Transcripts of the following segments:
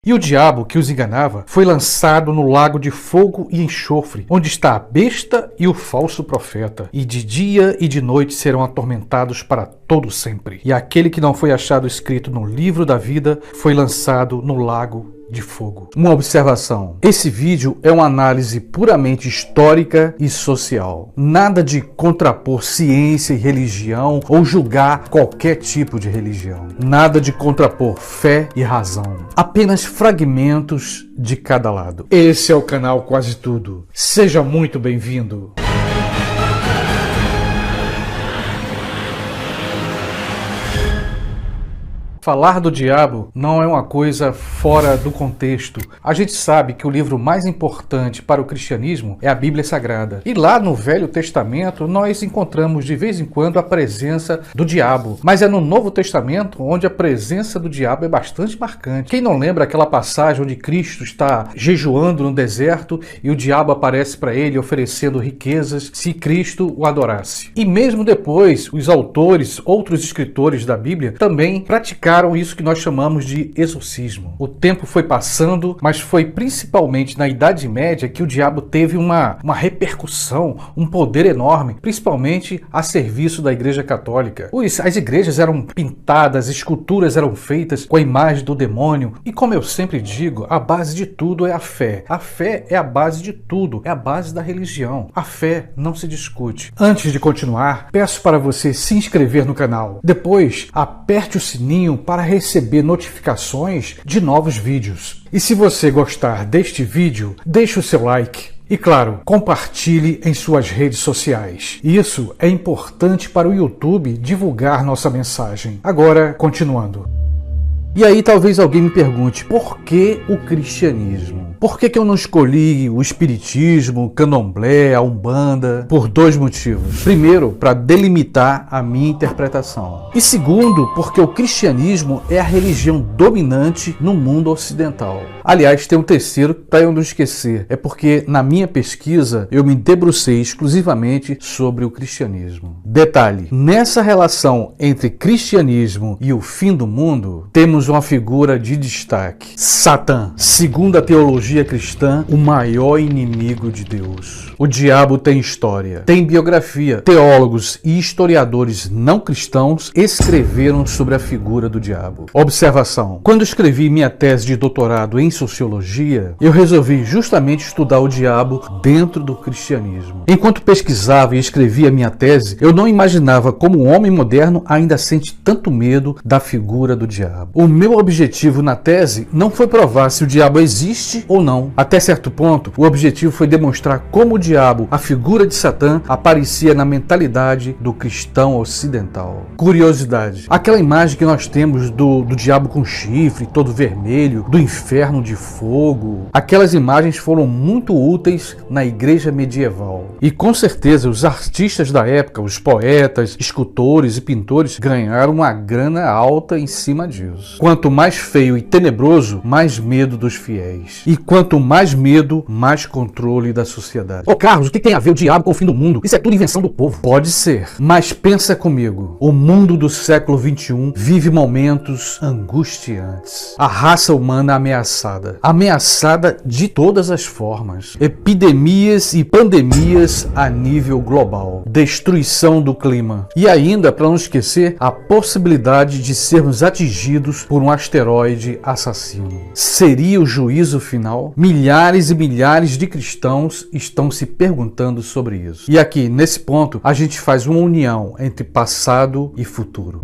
E o diabo que os enganava foi lançado no lago de fogo e enxofre, onde está a besta e o falso profeta, e de dia e de noite serão atormentados para todo sempre. E aquele que não foi achado escrito no livro da vida foi lançado no lago de fogo. Uma observação: esse vídeo é uma análise puramente histórica e social. Nada de contrapor ciência e religião ou julgar qualquer tipo de religião. Nada de contrapor fé e razão. Apenas fragmentos de cada lado. Esse é o canal Quase Tudo. Seja muito bem-vindo. Falar do diabo não é uma coisa fora do contexto. A gente sabe que o livro mais importante para o cristianismo é a Bíblia Sagrada. E lá no Velho Testamento nós encontramos de vez em quando a presença do diabo. Mas é no Novo Testamento onde a presença do diabo é bastante marcante. Quem não lembra aquela passagem onde Cristo está jejuando no deserto e o diabo aparece para ele oferecendo riquezas se Cristo o adorasse? E mesmo depois, os autores, outros escritores da Bíblia também praticaram isso que nós chamamos de exorcismo. O tempo foi passando, mas foi principalmente na Idade Média que o diabo teve uma repercussão, um poder enorme, principalmente a serviço da Igreja Católica. As igrejas eram pintadas, esculturas eram feitas com a imagem do demônio. E como eu sempre digo, a base de tudo é a fé. A fé é a base de tudo, é a base da religião. A fé não se discute. Antes de continuar, peço para você se inscrever no canal. Depois, aperte o sininho para receber notificações de novos vídeos. E se você gostar deste vídeo, deixe o seu like. E claro, compartilhe em suas redes sociais. Isso é importante para o YouTube divulgar nossa mensagem. Agora, continuando. E aí talvez alguém me pergunte, por que o cristianismo? Por que eu não escolhi o espiritismo, o candomblé, a umbanda? Por dois motivos. Primeiro, para delimitar a minha interpretação. E segundo, porque o cristianismo é a religião dominante no mundo ocidental. Aliás, tem um terceiro para eu não esquecer. É porque na minha pesquisa eu me debrucei exclusivamente sobre o cristianismo. Detalhe, nessa relação entre cristianismo e o fim do mundo, temos uma figura de destaque. Satã, segundo a teologia cristã, o maior inimigo de Deus. O diabo tem história, tem biografia. Teólogos e historiadores não cristãos escreveram sobre a figura do diabo. Observação: quando escrevi minha tese de doutorado em sociologia, eu resolvi justamente estudar o diabo dentro do cristianismo. Enquanto pesquisava e escrevia minha tese, eu não imaginava como um homem moderno ainda sente tanto medo da figura do diabo. O meu objetivo na tese não foi provar se o diabo existe ou não. Até certo ponto, o objetivo foi demonstrar como o diabo, a figura de Satã, aparecia na mentalidade do cristão ocidental. Curiosidade: aquela imagem que nós temos do diabo com chifre, todo vermelho, do inferno de fogo, aquelas imagens foram muito úteis na igreja medieval. E com certeza os artistas da época, os poetas, escultores e pintores ganharam uma grana alta em cima disso. Quanto mais feio e tenebroso, mais medo dos fiéis. E quanto mais medo, mais controle da sociedade. Ô Carlos, o que tem a ver o diabo com o fim do mundo? Isso é tudo invenção do povo. Pode ser, mas pensa comigo. O mundo do século XXI vive momentos angustiantes. A raça humana ameaçada. Ameaçada de todas as formas. Epidemias e pandemias a nível global. Destruição do clima. E ainda, para não esquecer, a possibilidade de sermos atingidos por um asteroide assassino. Seria o juízo final? Milhares e milhares de cristãos estão se perguntando sobre isso. E aqui, nesse ponto, a gente faz uma união entre passado e futuro.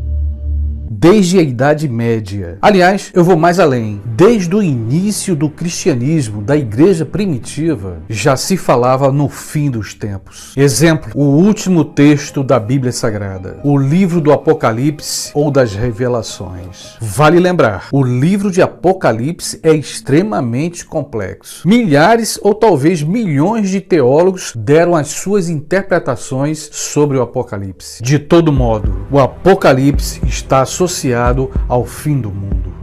Desde a Idade Média. Aliás, eu vou mais além. Desde o início do cristianismo, da igreja primitiva, já se falava no fim dos tempos. Exemplo, o último texto da Bíblia Sagrada, o livro do Apocalipse ou das Revelações. Vale lembrar, o livro de Apocalipse é extremamente complexo. Milhares ou talvez milhões de teólogos deram as suas interpretações sobre o Apocalipse. De todo modo, o Apocalipse está associado ao fim do mundo.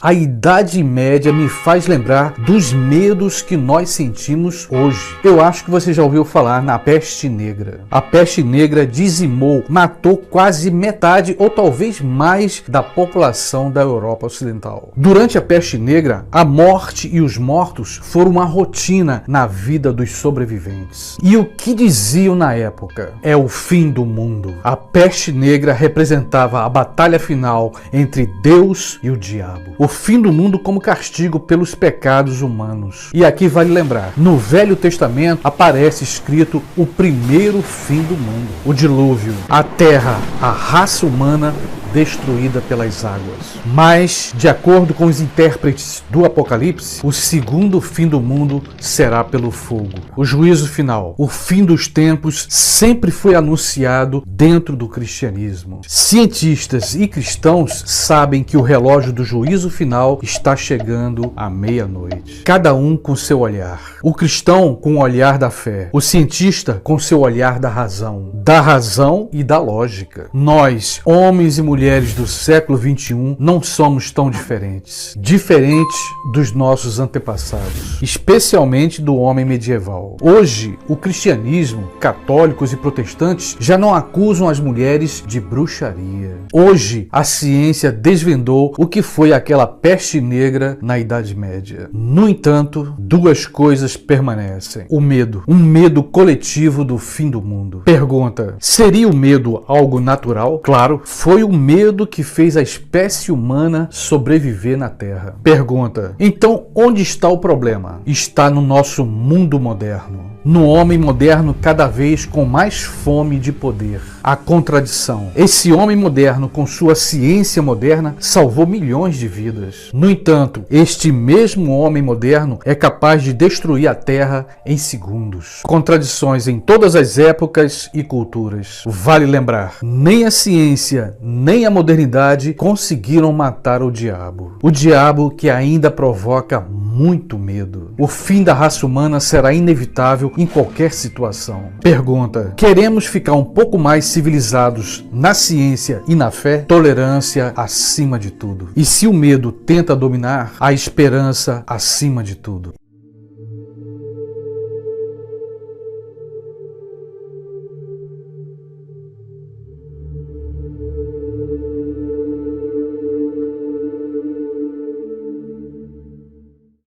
A Idade Média me faz lembrar dos medos que nós sentimos hoje. Eu acho que você já ouviu falar na Peste Negra. A Peste Negra dizimou, matou quase metade ou talvez mais da população da Europa Ocidental. Durante a Peste Negra, a morte e os mortos foram uma rotina na vida dos sobreviventes. E o que diziam na época? É o fim do mundo. A Peste Negra representava a batalha final entre Deus e o diabo. O fim do mundo como castigo pelos pecados humanos. E aqui vale lembrar, no Velho Testamento aparece escrito o primeiro fim do mundo, o dilúvio, a terra, a raça humana destruída pelas águas. Mas, de acordo com os intérpretes do Apocalipse, o segundo fim do mundo será pelo fogo. O juízo final, o fim dos tempos, sempre foi anunciado dentro do cristianismo. Cientistas e cristãos sabem que o relógio do juízo final está chegando à meia-noite. Cada um com seu olhar. O cristão com o olhar da fé. O cientista com seu olhar da razão e da lógica. Nós, homens e mulheres do século XXI, não somos tão diferentes. Diferentes dos nossos antepassados, especialmente do homem medieval. Hoje, o cristianismo, católicos e protestantes já não acusam as mulheres de bruxaria. Hoje, a ciência desvendou o que foi aquela peste negra na Idade Média. No entanto, duas coisas permanecem. O medo, um medo coletivo do fim do mundo. Pergunta: seria o medo algo natural? Claro, foi o medo que fez a espécie humana sobreviver na Terra. Pergunta: então onde está o problema? Está no nosso mundo moderno. No homem moderno cada vez com mais fome de poder. A contradição. Esse homem moderno, com sua ciência moderna, salvou milhões de vidas. No entanto, este mesmo homem moderno é capaz de destruir a Terra em segundos. Contradições em todas as épocas e culturas. Vale lembrar, nem a ciência, nem a modernidade conseguiram matar o diabo. O diabo que ainda provoca muito medo. O fim da raça humana será inevitável em qualquer situação. Pergunta: queremos ficar um pouco mais civilizados na ciência e na fé? Tolerância acima de tudo. E se o medo tenta dominar, a esperança acima de tudo.